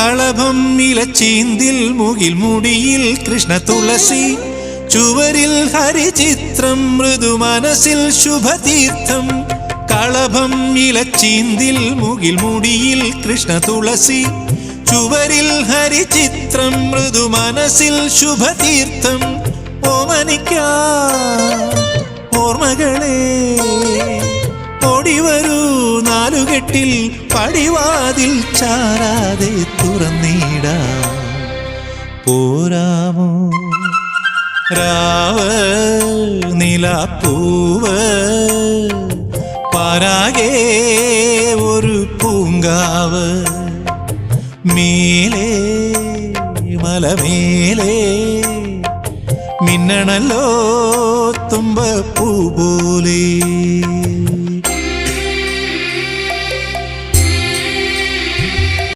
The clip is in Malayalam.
കളഭം ഇലച്ചീന്തിൽ മുകിൽ മുടിയിൽ കൃഷ്ണ തുളസി ചുവരിൽ ഹരിചിത്രം മൃദു മനസ്സിൽ ശുഭതീർത്ഥം കളഭം ഇലച്ചീന്തിൽ മുകിൽ മുടിയിൽ കൃഷ്ണ തുളസി ചുവരിൽ ഹരിചിത്രം മൃദു മനസ്സിൽ ശുഭതീർത്ഥം ഓമനിക്കാൻ ഓർമ്മകളെ ഓടിവരൂ നാലുകെട്ടിൽ പടിവാതിൽ ചാരാതെ തുറന്നിടാം പോരാമോ രാവ് നിലാപ്പൂവ് പാരാകെ ഒരു പൂങ്കാവ് മേലേ മലമേലേ മിന്നണല്ലോ തുമ്പപ്പൂ പോലെ